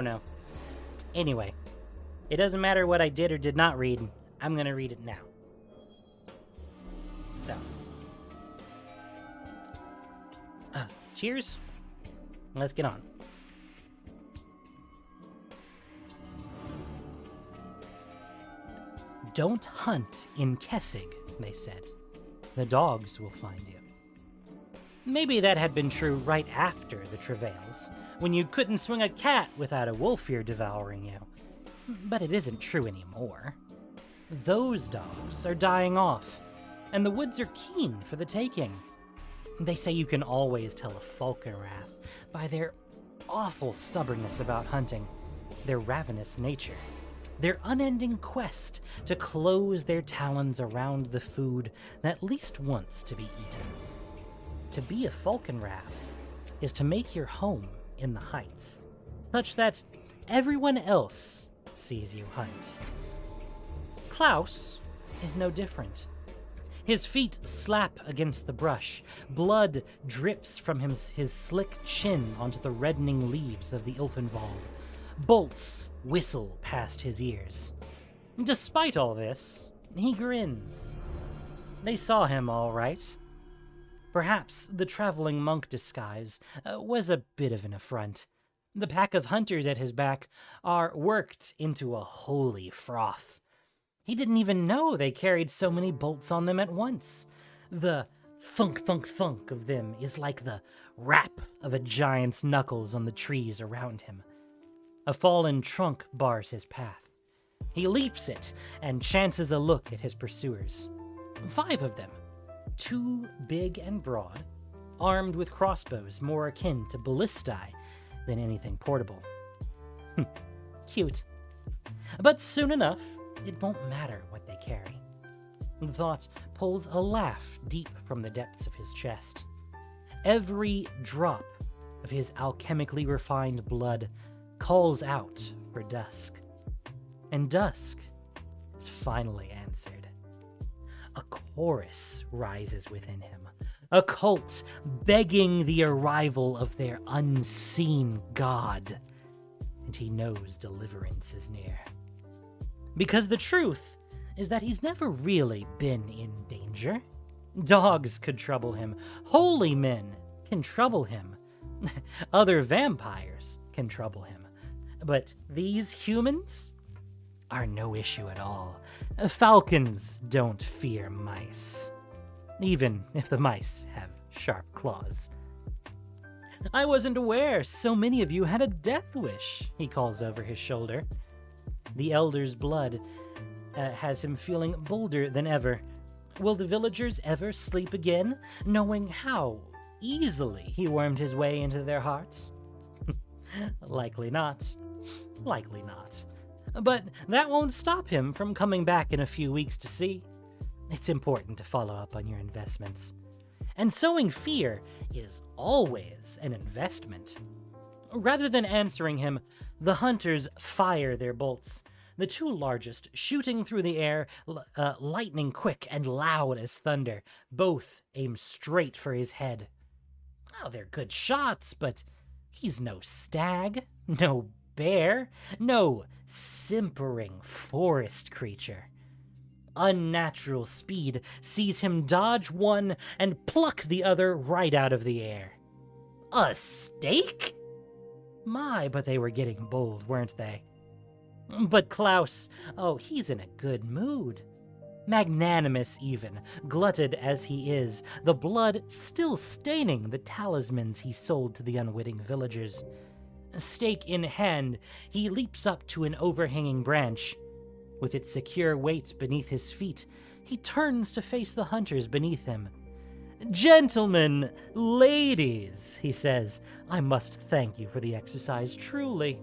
No. Anyway, it doesn't matter what I did or did not read. I'm going to read it now. So. Cheers. Let's get on. Don't hunt in Kessig, they said. The dogs will find you. Maybe that had been true right after the travails, when you couldn't swing a cat without a wolf ear devouring you. But it isn't true anymore. Those dogs are dying off, and the woods are keen for the taking. They say you can always tell a Falkenrath by their awful stubbornness about hunting, their ravenous nature, their unending quest to close their talons around the food that least wants to be eaten. To be a Falkenrath is to make your home in the heights, such that everyone else sees you hunt. Klaus is no different. His feet slap against the brush. Blood drips from his slick chin onto the reddening leaves of the Ilfenwald. Bolts whistle past his ears. Despite all this, he grins. They saw him all right. Perhaps the traveling monk disguise was a bit of an affront. The pack of hunters at his back are worked into a holy froth. He didn't even know they carried so many bolts on them at once. The thunk, thunk, thunk of them is like the rap of a giant's knuckles on the trees around him. A fallen trunk bars his path. He leaps it and chances a look at his pursuers. 5 of them, 2 big and broad, armed with crossbows more akin to ballistae than anything portable. Cute. But soon enough, it won't matter what they carry. The thought pulls a laugh deep from the depths of his chest. Every drop of his alchemically refined blood calls out for dusk. And dusk is finally answered. A chorus rises within him, a cult begging the arrival of their unseen god. And he knows deliverance is near. Because the truth is that he's never really been in danger. Dogs could trouble him. Holy men can trouble him. Other vampires can trouble him. But these humans are no issue at all. Falcons don't fear mice, even if the mice have sharp claws. I wasn't aware so many of you had a death wish, he calls over his shoulder. The elder's blood has him feeling bolder than ever. Will the villagers ever sleep again, knowing how easily he wormed his way into their hearts? Likely not. Likely not. But that won't stop him from coming back in a few weeks to see. It's important to follow up on your investments. And sowing fear is always an investment. Rather than answering him, the hunters fire their bolts, the 2 largest shooting through the air, lightning quick and loud as thunder. Both aim straight for his head. Oh, they're good shots, but he's no stag, no bear, no simpering forest creature. Unnatural speed sees him dodge one and pluck the other right out of the air. A stake? My, but they were getting bold, weren't they? But Klaus, oh, he's in a good mood. Magnanimous even, glutted as he is, the blood still staining the talismans he sold to the unwitting villagers. Stake in hand, he leaps up to an overhanging branch. With its secure weight beneath his feet, he turns to face the hunters beneath him. "Gentlemen, ladies," he says, "I must thank you for the exercise, truly."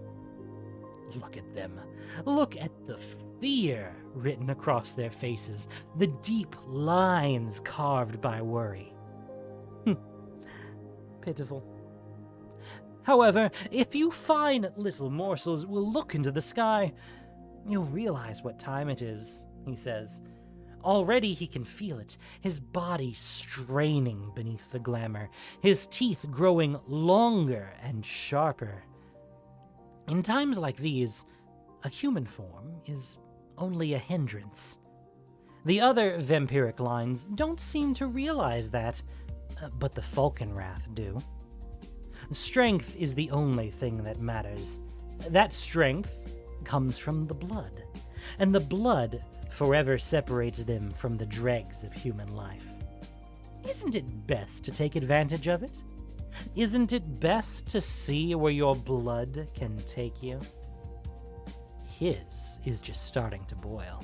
Look at them. Look at the fear written across their faces, the deep lines carved by worry. Pitiful. However, if you fine little morsels will look into the sky, you'll realize what time it is, he says. Already he can feel it, his body straining beneath the glamour, his teeth growing longer and sharper. In times like these, a human form is only a hindrance. The other vampiric lines don't seem to realize that, but the Falkenrath do. Strength is the only thing that matters. That strength comes from the blood, and the blood forever separates them from the dregs of human life. Isn't it best to take advantage of it? Isn't it best to see where your blood can take you? His is just starting to boil.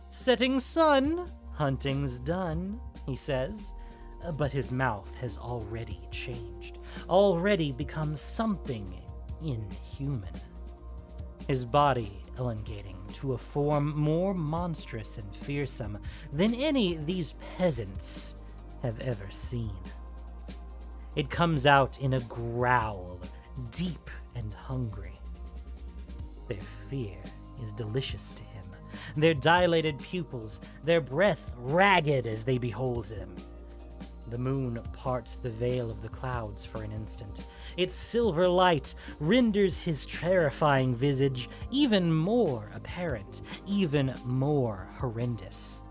"Setting sun, hunting's done," he says, but his mouth has already changed, already become something inhuman. His body elongating to a form more monstrous and fearsome than any these peasants have ever seen. It comes out in a growl, deep and hungry. Their fear is delicious to him, their dilated pupils, their breath ragged as they behold him. The moon parts the veil of the clouds for an instant. Its silver light renders his terrifying visage even more apparent, even more horrendous.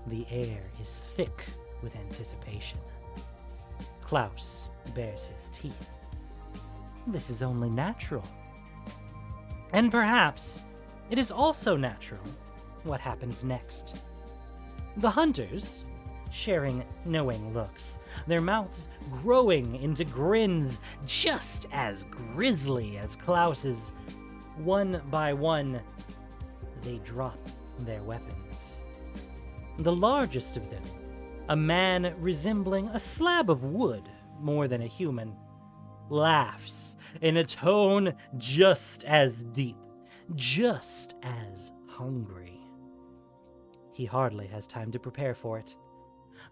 The air is thick with anticipation. Klaus bares his teeth. This is only natural. And perhaps it is also natural what happens next. The hunters, sharing knowing looks, their mouths growing into grins just as grisly as Klaus's. One by one, they drop their weapons. The largest of them, a man resembling a slab of wood more than a human, laughs in a tone just as deep, just as hungry. He hardly has time to prepare for it.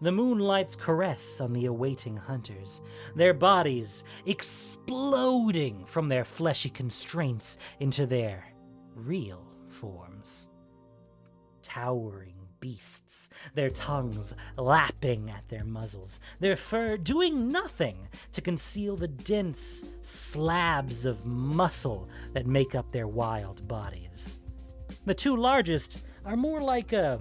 The moonlight's caress on the awaiting hunters, their bodies exploding from their fleshy constraints into their real forms. Towering beasts, their tongues lapping at their muzzles, their fur doing nothing to conceal the dense slabs of muscle that make up their wild bodies. The two largest are more like a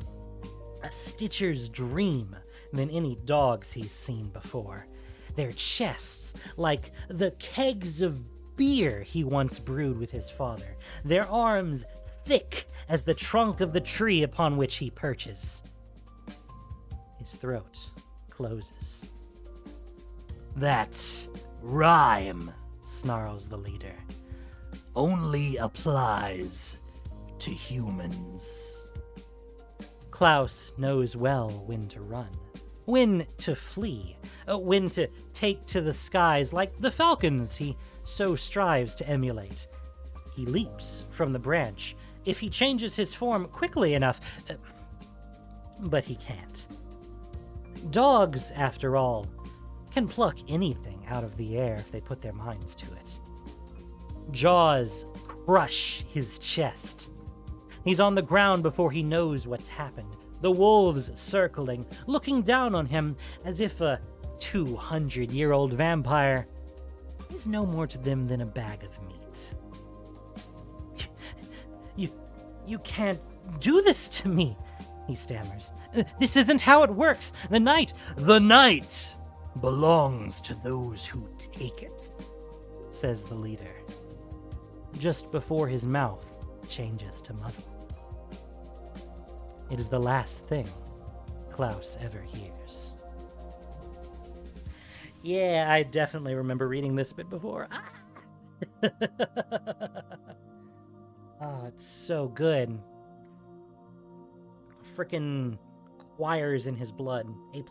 stitcher's dream than any dogs he's seen before. Their chests like the kegs of beer he once brewed with his father. Their arms thick as the trunk of the tree upon which he perches. His throat closes. "That rhyme," snarls the leader, "only applies to humans." Klaus knows well when to run, when to flee, when to take to the skies like the falcons he so strives to emulate. He leaps from the branch if he changes his form quickly enough, but he can't. Dogs, after all, can pluck anything out of the air if they put their minds to it. Jaws crush his chest. He's on the ground before he knows what's happened. The wolves circling, looking down on him as if a 200-year-old vampire is no more to them than a bag of meat. You can't do this to me, he stammers. This isn't how it works. The night belongs to those who take it, says the leader, just before his mouth changes to muzzle. It is the last thing Klaus ever hears. Yeah, I definitely remember reading this bit before. Oh, it's so good. Frickin' choirs in his blood. A+.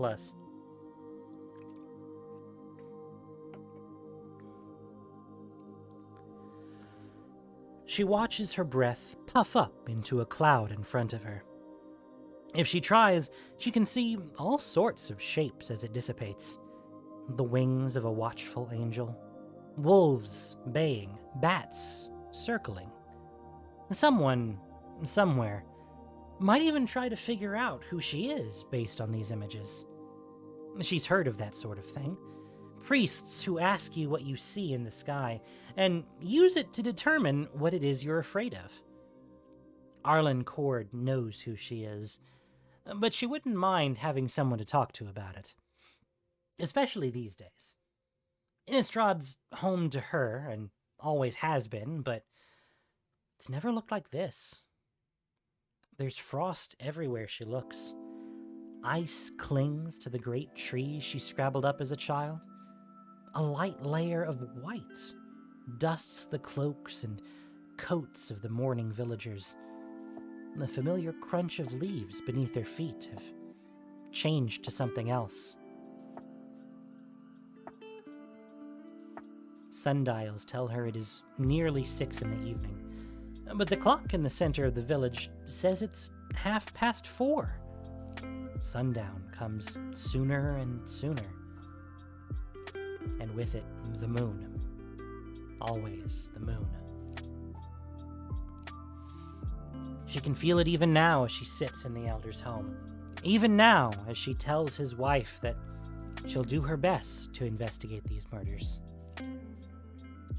She watches her breath puff up into a cloud in front of her. If she tries, she can see all sorts of shapes as it dissipates. The wings of a watchful angel, wolves baying, bats circling. Someone, somewhere, might even try to figure out who she is based on these images. She's heard of that sort of thing. priests who ask you what you see in the sky and use it to determine what it is you're afraid of. Arlinn Kord knows who she is, but she wouldn't mind having someone to talk to about it, especially these days. Innistrad's home to her, and always has been, but it's never looked like this. There's frost everywhere she looks. Ice clings to the great trees she scrabbled up as a child. A light layer of white dusts the cloaks and coats of the mourning villagers. The familiar crunch of leaves beneath their feet have changed to something else. Sundials tell her it is nearly 6 in the evening, but the clock in the center of the village says it's 4:30. Sundown comes sooner and sooner, and with it, the moon. Always the moon. She can feel it even now as she sits in the elder's home. Even now as she tells his wife that she'll do her best to investigate these murders.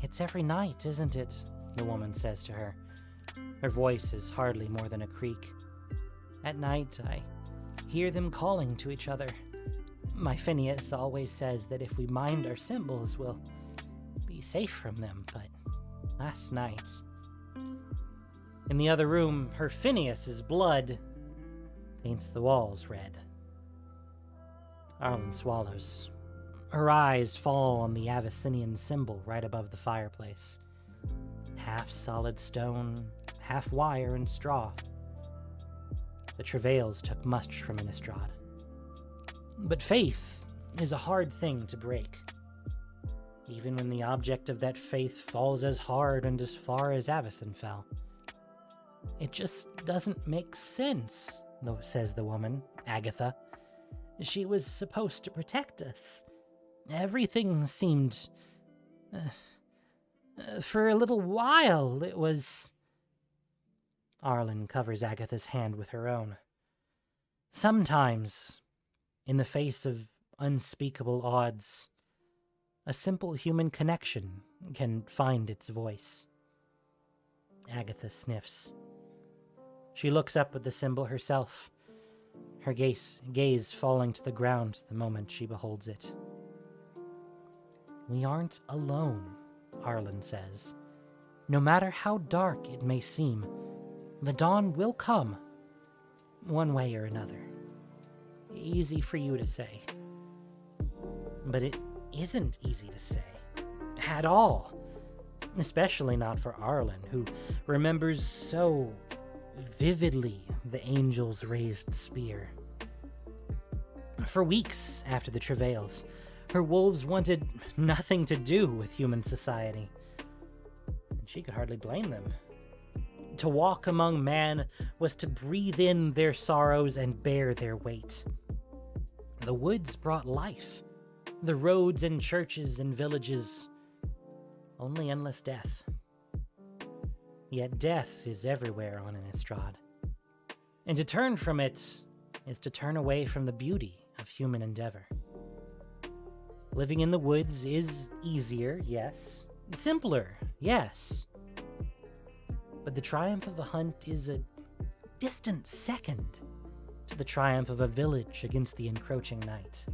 "It's every night, isn't it?" the woman says to her. Her voice is hardly more than a creak. "At night, I hear them calling to each other. My Phineas always says that if we mind our symbols, we'll be safe from them, but last night..." In the other room, her Phineas's blood paints the walls red. Arlen swallows. Her eyes fall on the Abyssinian symbol right above the fireplace. Half solid stone, half wire and straw. The travails took much from Innistrad. But faith is a hard thing to break. Even when the object of that faith falls as hard and as far as Avacyn fell. "It just doesn't make sense," though, says the woman, Agatha. "She was supposed to protect us. Everything seemed... for a little while, it was..." Arlen covers Agatha's hand with her own. "Sometimes, in the face of unspeakable odds, a simple human connection can find its voice." Agatha sniffs. She looks up at the symbol herself, her gaze falling to the ground the moment she beholds it. "We aren't alone," Arlen says. "No matter how dark it may seem, the dawn will come, one way or another. Easy for you to say. But it isn't easy to say. At all. Especially not for Arlen, who remembers so vividly the angel's raised spear. For weeks after the travails, her wolves wanted nothing to do with human society. And she could hardly blame them. To walk among man was to breathe in their sorrows and bear their weight. The woods brought life. The roads and churches and villages. Only endless death. Yet death is everywhere on Innistrad. And to turn from it is to turn away from the beauty of human endeavor. Living in the woods is easier, yes. Simpler, yes. But the triumph of a hunt is a distant second to the triumph of a village against the encroaching night.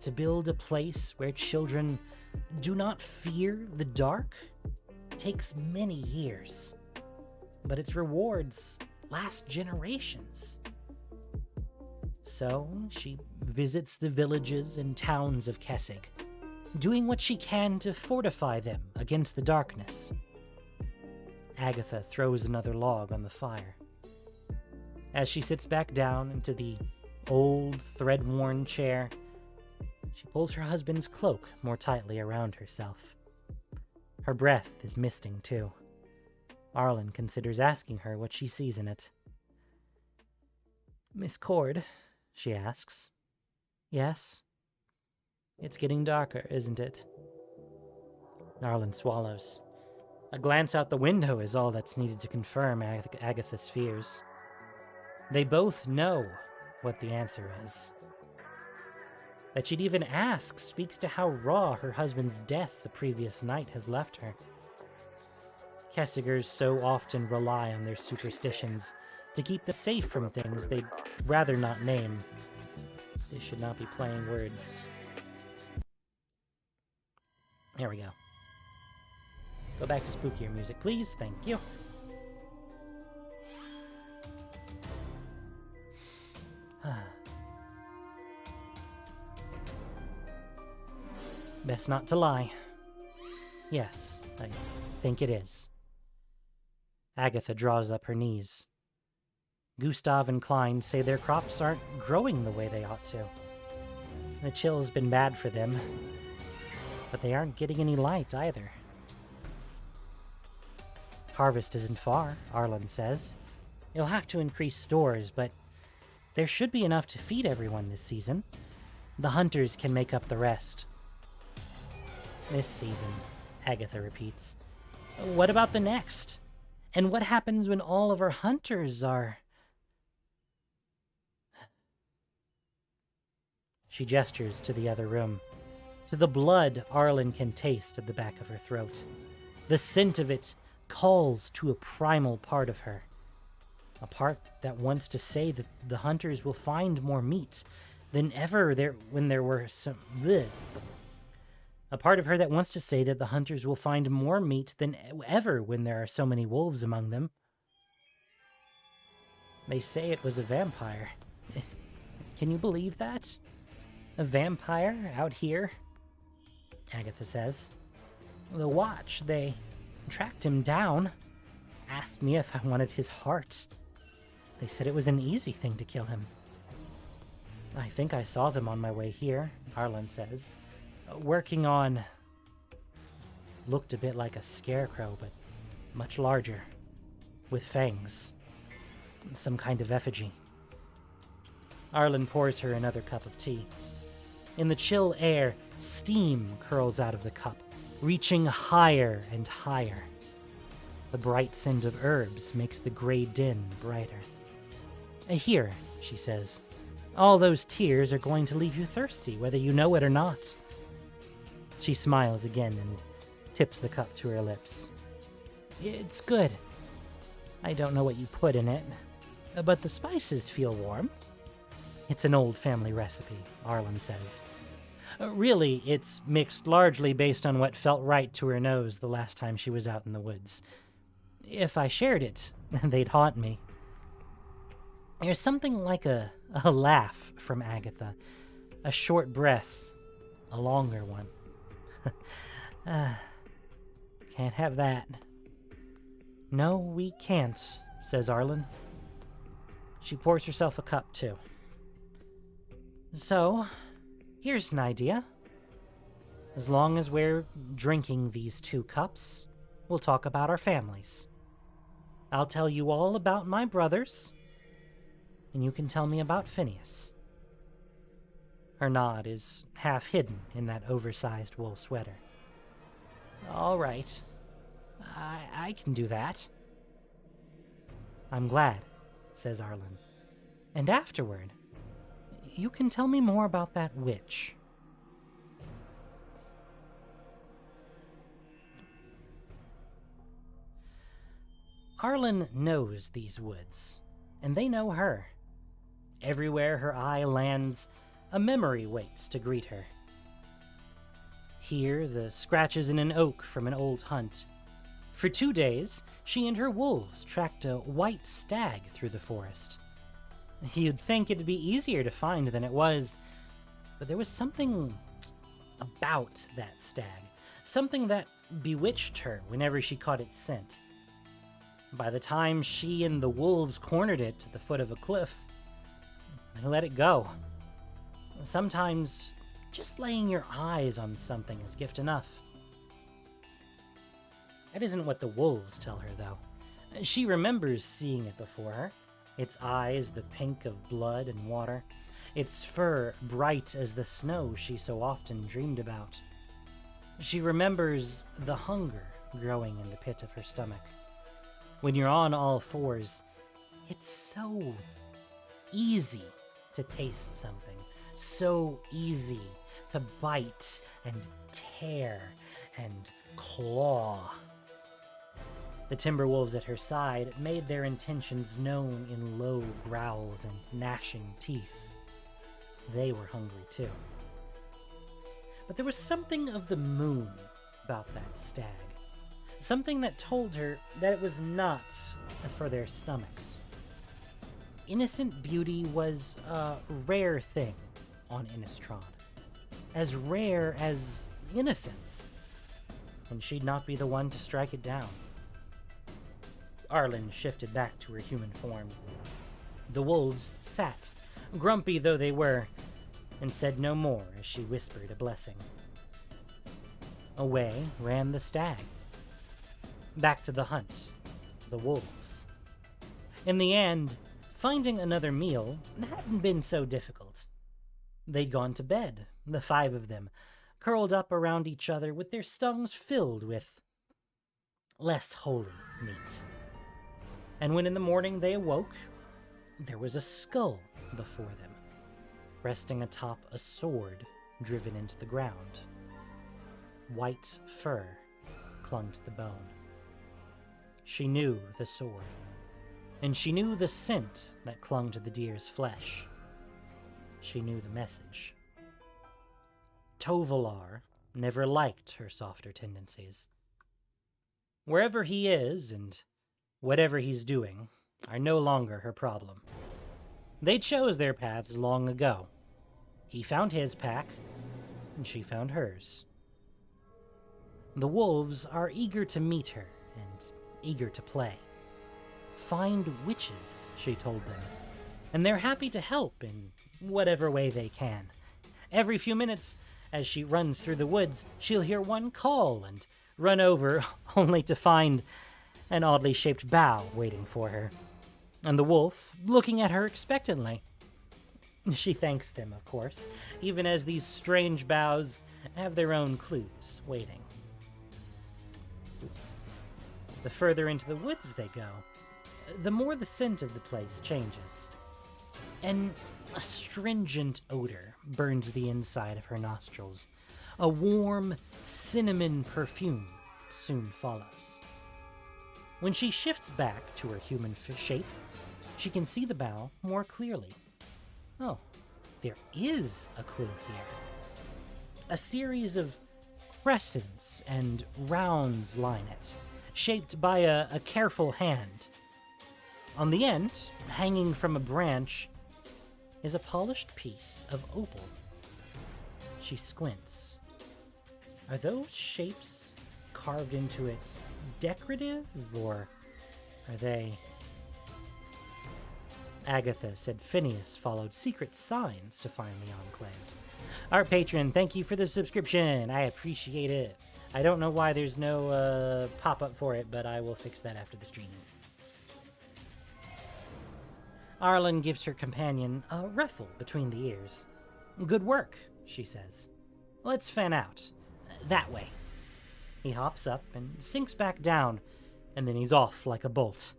To build a place where children do not fear the dark takes many years, but its rewards last generations. So she visits the villages and towns of Kessig, doing what she can to fortify them against the darkness. Agatha throws another log on the fire. As she sits back down into the old, thread-worn chair, she pulls her husband's cloak more tightly around herself. Her breath is misting, too. Arlen considers asking her what she sees in it. "Miss Kord," she asks. "Yes?" "It's getting darker, isn't it?" Arlen swallows. A glance out the window is all that's needed to confirm Agatha's fears. They both know what the answer is. That she'd even ask speaks to how raw her husband's death the previous night has left her. Kessigers so often rely on their superstitions to keep them safe from things they'd rather not name. They should not be playing words. There we go. Go back to spookier music, please. Thank you. Best not to lie. Yes, I think it is. Agatha draws up her knees. Gustav and Klein say their crops aren't growing the way they ought to. The chill's been bad for them, but they aren't getting any light either. Harvest isn't far, Arlen says. You'll have to increase stores, but there should be enough to feed everyone this season. The hunters can make up the rest. This season, Agatha repeats. What about the next? And what happens when all of our hunters are... She gestures to the other room, to the blood Arlen can taste at the back of her throat. The scent of it calls to a primal part of her, a part that wants to say that the hunters will find more meat than ever when there were some... Bleh. A part of her that wants to say that the hunters will find more meat than ever when there are so many wolves among them. They say it was a vampire. Can you believe that? A vampire out here? Agatha says. The Watch, they tracked him down, asked me if I wanted his heart. They said it was an easy thing to kill him. I think I saw them on my way here, Arlen says. Working on... Looked a bit like a scarecrow, but much larger. With fangs. Some kind of effigy. Arlen pours her another cup of tea. In the chill air, steam curls out of the cup, reaching higher and higher. The bright scent of herbs makes the gray din brighter. Here, she says. All those tears are going to leave you thirsty, whether you know it or not. She smiles again and tips the cup to her lips. It's good. I don't know what you put in it, but the spices feel warm. It's an old family recipe, Arlen says. Really, it's mixed largely based on what felt right to her nose the last time she was out in the woods. If I shared it, they'd haunt me. There's something like a laugh from Agatha, a short breath, a longer one. Can't have that. No, we can't, says Arlen. She pours herself a cup, too. So, here's an idea. As long as we're drinking these 2 cups, we'll talk about our families. I'll tell you all about my brothers, and you can tell me about Phineas. Her nod is half hidden in that oversized wool sweater. All right. I can do that. I'm glad, says Arlen. And afterward, you can tell me more about that witch. Arlen knows these woods, and they know her. Everywhere her eye lands, a memory waits to greet her. Here, the scratches in an oak from an old hunt. For 2 days, she and her wolves tracked a white stag through the forest. You'd think it'd be easier to find than it was, but there was something about that stag, something that bewitched her whenever she caught its scent. By the time she and the wolves cornered it at the foot of a cliff, they let it go. Sometimes, just laying your eyes on something is gift enough. That isn't what the wolves tell her, though. She remembers seeing it before her, its eyes the pink of blood and water, its fur bright as the snow she so often dreamed about. She remembers the hunger growing in the pit of her stomach. When you're on all fours, it's so easy to taste something, so easy to bite and tear and claw. The timber wolves at her side made their intentions known in low growls and gnashing teeth. They were hungry too. But there was something of the moon about that stag. Something that told her that it was not for their stomachs. Innocent beauty was a rare thing on Innistrad. As rare as innocence. And she'd not be the one to strike it down. Arlen shifted back to her human form. The wolves sat, grumpy though they were, and said no more as she whispered a blessing. Away ran the stag. Back to the hunt, the wolves. In the end, finding another meal hadn't been so difficult. They'd gone to bed, the 5 of them, curled up around each other with their stomachs filled with less holy meat. And when in the morning they awoke, there was a skull before them, resting atop a sword driven into the ground. White fur clung to the bone. She knew the sword, and she knew the scent that clung to the deer's flesh. She knew the message. Tovalar never liked her softer tendencies. Wherever he is, and whatever he's doing, are no longer her problem. They chose their paths long ago. He found his pack, and she found hers. The wolves are eager to meet her, and eager to play. Find witches, she told them, and they're happy to help in whatever way they can. Every few minutes, as she runs through the woods, she'll hear one call and run over, only to find an oddly shaped bough waiting for her, and the wolf looking at her expectantly. She thanks them, of course, even as these strange boughs have their own clues waiting. The further into the woods they go, the more the scent of the place changes. An astringent odor burns the inside of her nostrils. A warm cinnamon perfume soon follows. When she shifts back to her human shape, she can see the bough more clearly. Oh, there is a clue here. A series of crescents and rounds line it, shaped by a careful hand. On the end, hanging from a branch, is a polished piece of opal. She squints. Are those shapes carved into it decorative, or are they... Agatha said Phineas followed secret signs to find the Enclave. Our patron, thank you for the subscription. I appreciate it. I don't know why there's no pop-up for it, but I will fix that after the stream. Arlen gives her companion a ruffle between the ears. Good work, she says. Let's fan out. That way. He hops up and sinks back down, and then he's off like a bolt.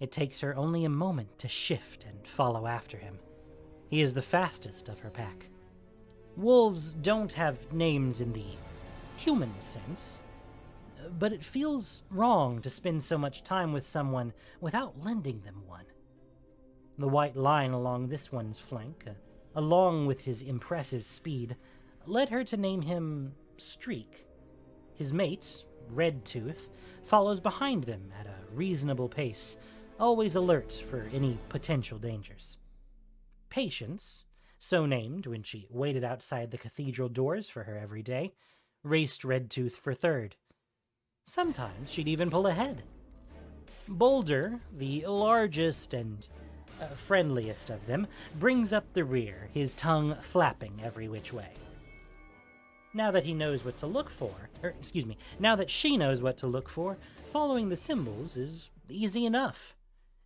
It takes her only a moment to shift and follow after him. He is the fastest of her pack. Wolves don't have names in the human sense, but it feels wrong to spend so much time with someone without lending them one. The white line along this one's flank, along with his impressive speed, led her to name him Streak. His mate, Redtooth, follows behind them at a reasonable pace, always alert for any potential dangers. Patience, so named when she waited outside the cathedral doors for her every day, raced Redtooth for third. Sometimes she'd even pull ahead. Boulder, the largest and friendliest of them, brings up the rear, his tongue flapping every which way. Now that he knows what to look for, now that she knows what to look for, following the symbols is easy enough.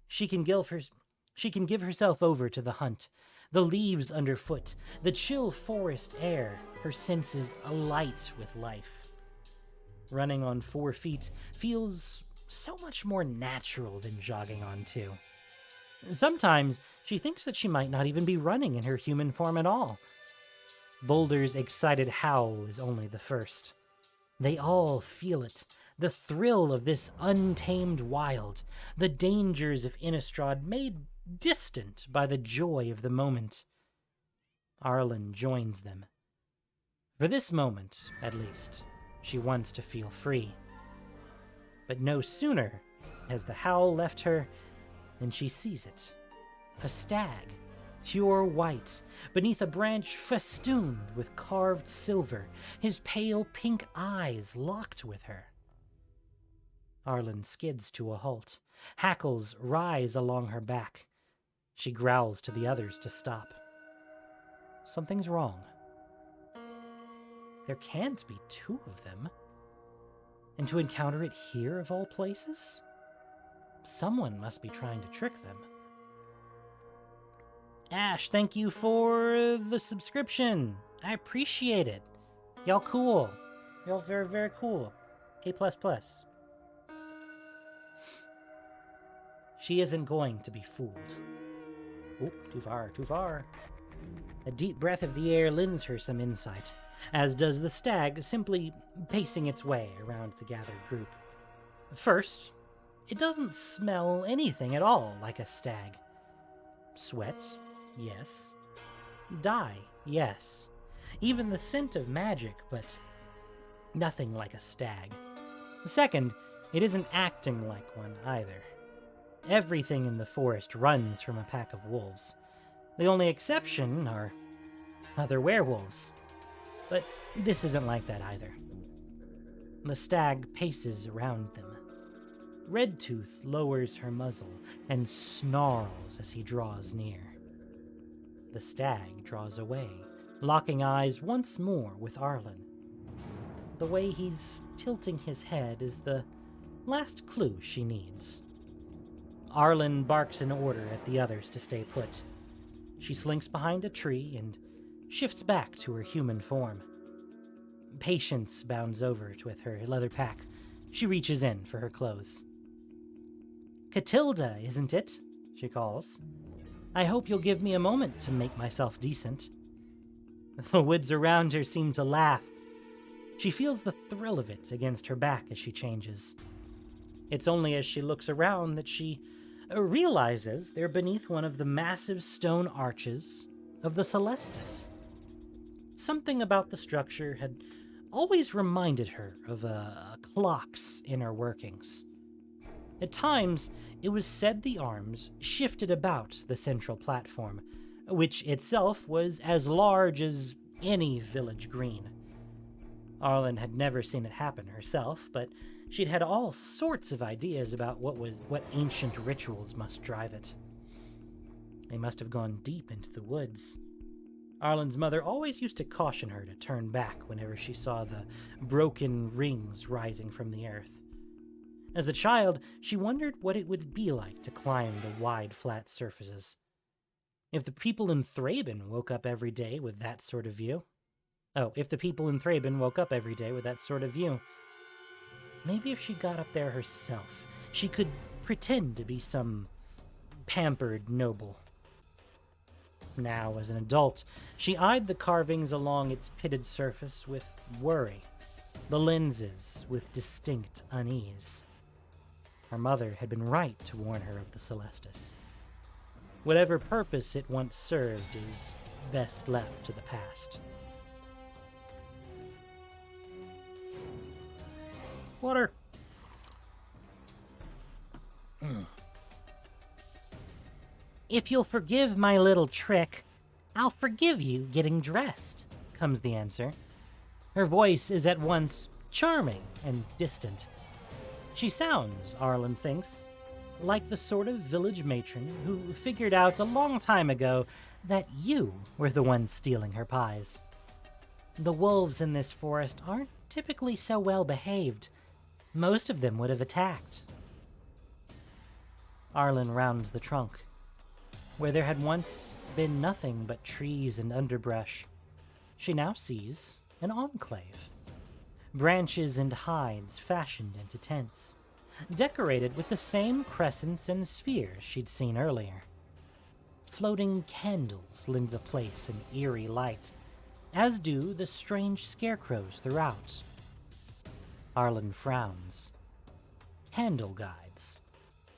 She can give herself over to the hunt, the leaves underfoot, the chill forest air, her senses alight with life. Running on 4 feet feels so much more natural than jogging on 2. Sometimes she thinks that she might not even be running in her human form at all. Boulder's excited howl is only the first. They all feel it, the thrill of this untamed wild, the dangers of Innistrad made distant by the joy of the moment. Arlen joins them. For this moment, at least, she wants to feel free. But no sooner has the howl left her than she sees it. A stag, pure white, beneath a branch festooned with carved silver, his pale pink eyes locked with her. Arlen skids to a halt. Hackles rise along her back. She growls to the others to stop. Something's wrong. There can't be two of them. And to encounter it here of all places? Someone must be trying to trick them. Ash, thank you for the subscription. I appreciate it. Y'all cool. Y'all very, very cool. A++. She isn't going to be fooled. Oh, too far, too far. A deep breath of the air lends her some insight, as does the stag simply pacing its way around the gathered group. First, it doesn't smell anything at all like a stag. Sweat, yes. Dye, yes. Even the scent of magic, but nothing like a stag. Second, it isn't acting like one either. Everything in the forest runs from a pack of wolves. The only exception are other werewolves. But this isn't like that either. The stag paces around them. Redtooth lowers her muzzle and snarls as he draws near. The stag draws away, locking eyes once more with Arlen. The way he's tilting his head is the last clue she needs. Arlen barks an order at the others to stay put. She slinks behind a tree and shifts back to her human form. Patience bounds over with her leather pack. She reaches in for her clothes. "Catilda, isn't it?" she calls. "I hope you'll give me a moment to make myself decent." The woods around her seem to laugh. She feels the thrill of it against her back as she changes. It's only as she looks around that she realizes they're beneath one of the massive stone arches of the Celestis. Something about the structure had always reminded her of a clock's inner workings. At times, it was said the arms shifted about the central platform, which itself was as large as any village green. Arlen had never seen it happen herself, but she'd had all sorts of ideas about what ancient rituals must drive it. They must have gone deep into the woods. Arlen's mother always used to caution her to turn back whenever she saw the broken rings rising from the earth. As a child, she wondered what it would be like to climb the wide, flat surfaces. If the people in Thraben woke up every day with that sort of view. Maybe if she got up there herself, she could pretend to be some pampered noble. Now, as an adult, she eyed the carvings along its pitted surface with worry, the lenses with distinct unease. Her mother had been right to warn her of the Celestis. Whatever purpose it once served is best left to the past. Water. "If you'll forgive my little trick, I'll forgive you getting dressed," comes the answer. Her voice is at once charming and distant. She sounds, Arlen thinks, like the sort of village matron who figured out a long time ago that you were the one stealing her pies. The wolves in this forest aren't typically so well behaved. Most of them would have attacked. Arlen rounds the trunk. Where there had once been nothing but trees and underbrush, she now sees an enclave. Branches and hides fashioned into tents. decorated with the same crescents and spheres she'd seen earlier. Floating candles lit the place in eerie light, as do the strange scarecrows throughout. Arlen frowns. Candle guides.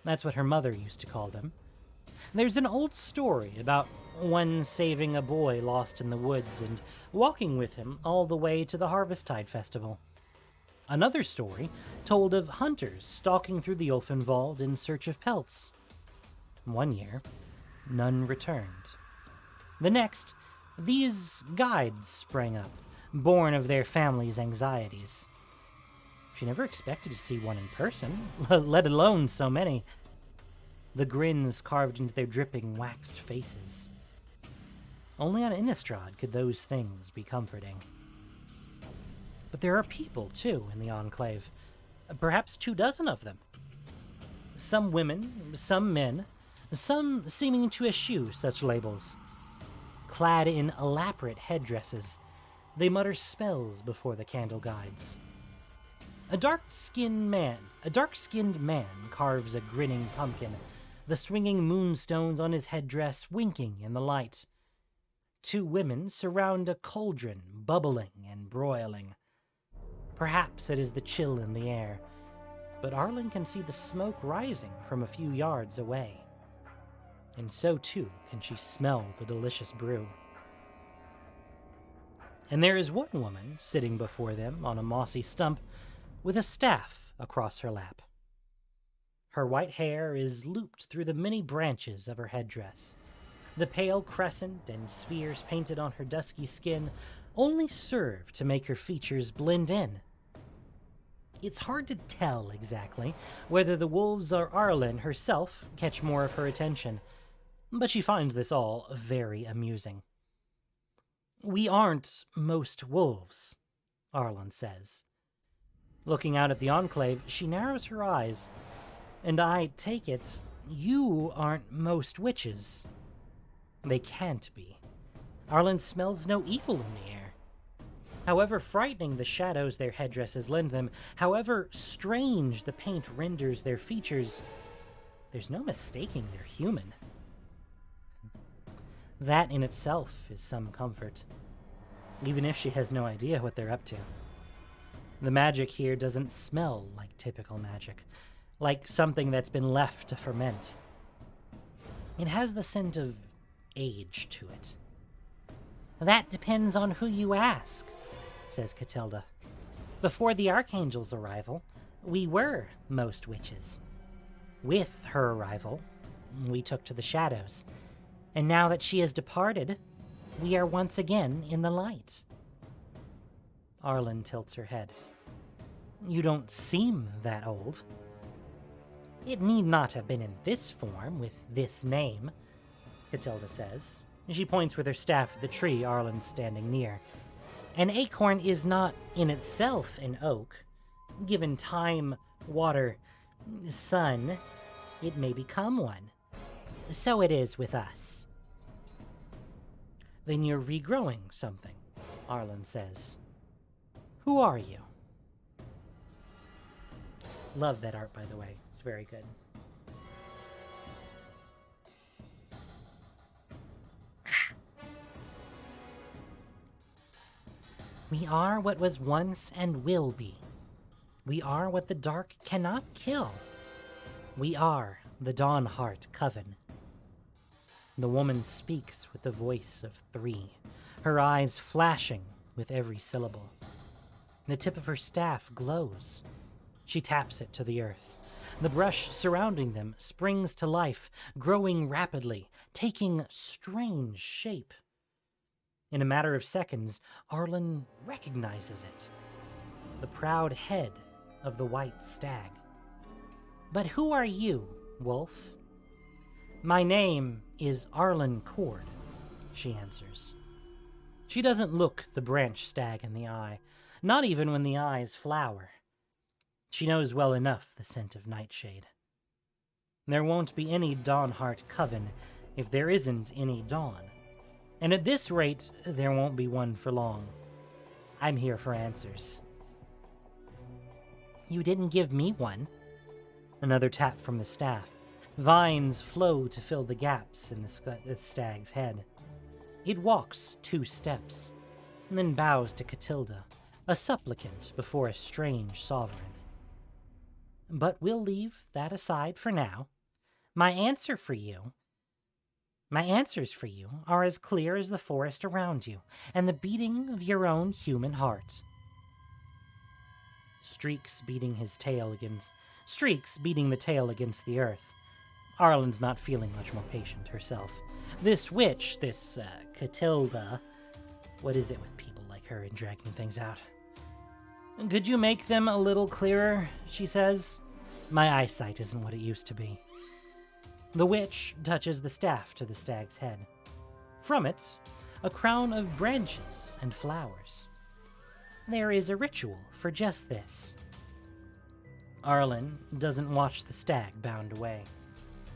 That's what her mother used to call them. There's an old story about one saving a boy lost in the woods and walking with him all the way to the Harvesttide Festival. Another story told of hunters stalking through the Ulfenwald in search of pelts. One year, none returned. The next, these guides sprang up, born of their family's anxieties. She never expected to see one in person, let alone so many. The grins carved into their dripping waxed faces. Only on Innistrad could those things be comforting. But there are people, too, in the Enclave. Perhaps 24 of them. Some women, some men, some seeming to eschew such labels. Clad in elaborate headdresses, they mutter spells before the candle guides. A dark-skinned man carves a grinning pumpkin, the swinging moonstones on his headdress winking in the light. 2 women surround a cauldron, bubbling and broiling. Perhaps it is the chill in the air, but Arlen can see the smoke rising from a few yards away. And so too can she smell the delicious brew. And there is one woman sitting before them on a mossy stump with a staff across her lap. Her white hair is looped through the many branches of her headdress. The pale crescent and spheres painted on her dusky skin only serve to make her features blend in. It's hard to tell exactly whether the wolves or Arlen herself catch more of her attention, but she finds this all very amusing. "We aren't most wolves," Arlen says. Looking out at the Enclave, she narrows her eyes. "And I take it, you aren't most witches." They can't be. Arlen smells no evil in the air. However frightening the shadows their headdresses lend them, however strange the paint renders their features, there's no mistaking they're human. That in itself is some comfort, even if she has no idea what they're up to. The magic here doesn't smell like typical magic, like something that's been left to ferment. It has the scent of age to it. "That depends on who you ask," says Catilda. "Before the Archangel's arrival, we were most witches. With her arrival, we took to the shadows. And now that she has departed, we are once again in the light." Arlen tilts her head. "You don't seem that old." "It need not have been in this form, with this name," Catilda says. She points with her staff at the tree Arlen's standing near. "An acorn is not in itself an oak. Given time, water, sun, it may become one. So it is with us." "Then you're regrowing something," Arlen says. "Who are you?" Love that art, by the way. It's very good. "We are what was once and will be. We are what the dark cannot kill. We are the Dawnheart Coven." The woman speaks with the voice of 3, her eyes flashing with every syllable. The tip of her staff glows. She taps it to the earth. The brush surrounding them springs to life, growing rapidly, taking strange shape. In a matter of seconds, Arlen recognizes it. The proud head of the white stag. "But who are you, wolf?" "My name is Arlinn Kord," she answers. She doesn't look the branch stag in the eye, not even when the eyes flower. She knows well enough the scent of nightshade. There won't be any Dawnheart Coven if there isn't any dawn. And at this rate, there won't be one for long. I'm here for answers. "You didn't give me one." Another tap from the staff. Vines flow to fill the gaps in the stag's head. It walks 2 steps, and then bows to Catilda, a supplicant before a strange sovereign. But we'll leave that aside for now. My answers for you are as clear as the forest around you, and the beating of your own human heart. Streaks beating the tail against the earth. Arlen's not feeling much more patient herself. This witch, Catilda, what is it with people like her and dragging things out? Could you make them a little clearer, she says. My eyesight isn't what it used to be. The witch touches the staff to the stag's head. From it, a crown of branches and flowers. There is a ritual for just this. Arlen doesn't watch the stag bound away.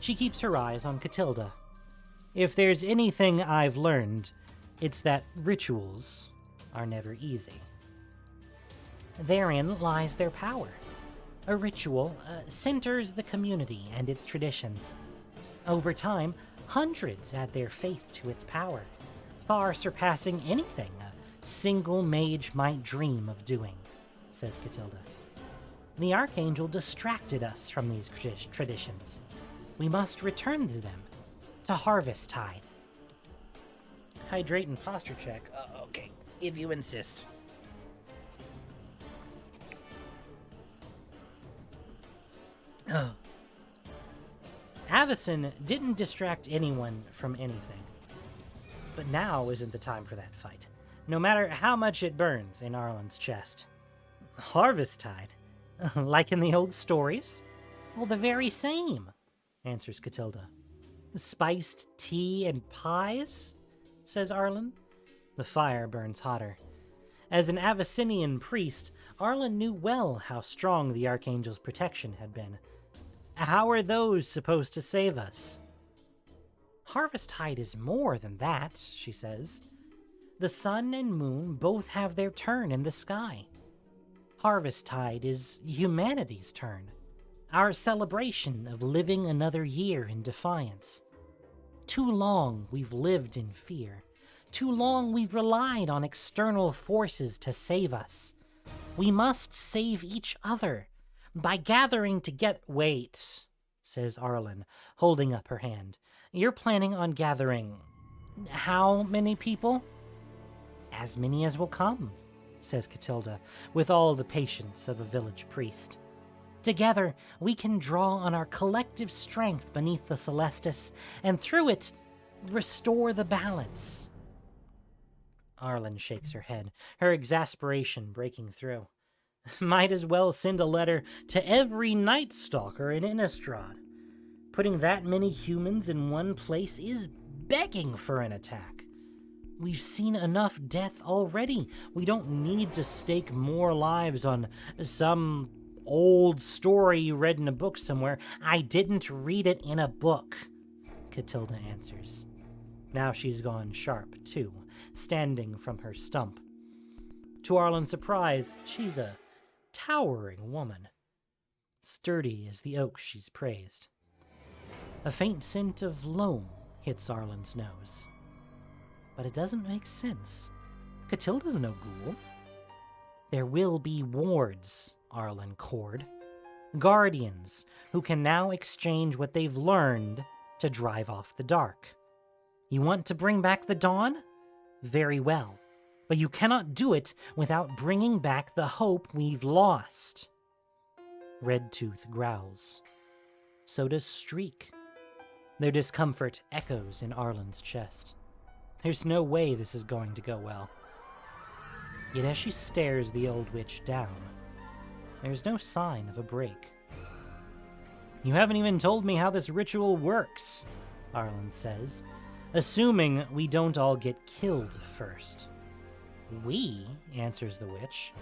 She keeps her eyes on Catilda. If there's anything I've learned, it's that rituals are never easy. Therein lies their power. A ritual centers the community and its traditions. Over time, hundreds add their faith to its power, far surpassing anything a single mage might dream of doing, says Catilda. The Archangel distracted us from these traditions. We must return to them, to harvest tide. Hydrate and posture check. Okay, if you insist. Avacyn didn't distract anyone from anything. But now isn't the time for that fight, no matter how much it burns in Arlen's chest. Harvest tide? Like in the old stories? Well, the very same, answers Catilda. Spiced tea and pies? Says Arlen. The fire burns hotter. As an Avacynian priest, Arlen knew well how strong the Archangel's protection had been. How are those supposed to save us? Harvesttide is more than that, she says. The sun and moon both have their turn in the sky. Harvesttide is humanity's turn, our celebration of living another year in defiance. Too long we've lived in fear. Too long we've relied on external forces to save us. We must save each other by gathering together. Wait, says Arlen, holding up her hand. You're planning on gathering how many people? As many as will come, says Catilda, with all the patience of a village priest. Together, we can draw on our collective strength beneath the Celestis, and through it, restore the balance. Arlen shakes her head, her exasperation breaking through. Might as well send a letter to every Night Stalker in Innistrad. Putting that many humans in one place is begging for an attack. We've seen enough death already. We don't need to stake more lives on some old story you read in a book somewhere. I didn't read it in a book, Catilda answers. Now she's gone sharp, too, standing from her stump. To Arlen's surprise, she's a towering woman, sturdy as the oak she's praised. A faint scent of loam hits Arlen's nose. But it doesn't make sense. Catilda's no ghoul. There will be wards, Arlinn Kord. Guardians who can now exchange what they've learned to drive off the dark. You want to bring back the dawn? Very well. But you cannot do it without bringing back the hope we've lost. Redtooth growls. So does Streak. Their discomfort echoes in Arlen's chest. There's no way this is going to go well. Yet as she stares the old witch down, there's no sign of a break. You haven't even told me how this ritual works, Arlen says, assuming we don't all get killed first. We, answers the witch,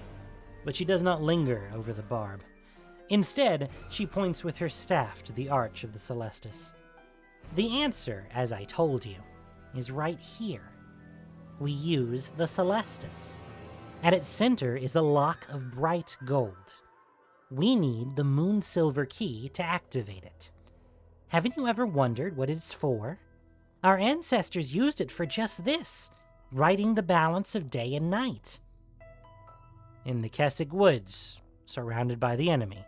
but she does not linger over the barb. Instead, she points with her staff to the arch of the Celestis. The answer, as I told you, is right here. We use the Celestis. At its center is a lock of bright gold. We need the moon silver key to activate it. Haven't you ever wondered what it's for? Our ancestors used it for just this, righting the balance of day and night. In the Kessig Woods, surrounded by the enemy.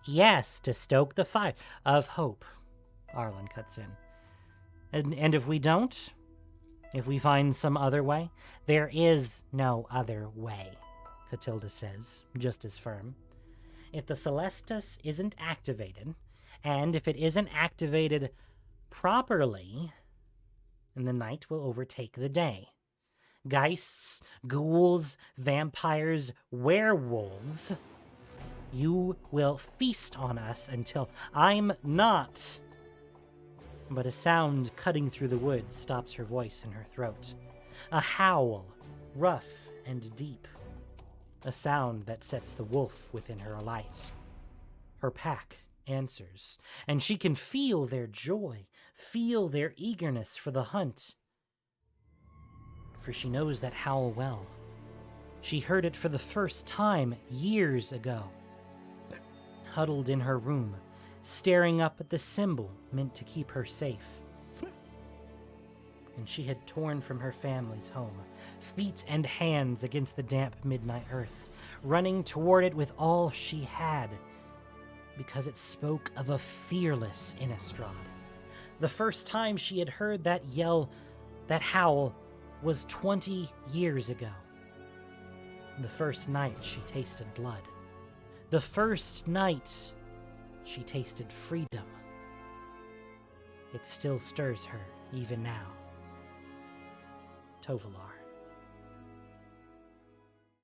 Yes, to stoke the fire of hope, Arlen cuts in. And if we don't? If we find some other way? There is no other way, Catilda says, just as firm. If the Celestus isn't activated, and if it isn't activated properly, then the night will overtake the day. Geists, ghouls, vampires, werewolves, you will feast on us until I'm not. But a sound cutting through the woods stops her voice in her throat. A howl, rough and deep. A sound that sets the wolf within her alight. Her pack answers, and she can feel their joy, feel their eagerness for the hunt. For she knows that howl well. She heard it for the first time years ago. Huddled in her room, staring up at the symbol meant to keep her safe. And she had torn from her family's home, feet and hands against the damp midnight earth, running toward it with all she had, because it spoke of a fearless Innistrad. The first time she had heard that yell, that howl, was 20 years ago. The first night she tasted blood. The first night she tasted freedom. It still stirs her, even now. Tovalar.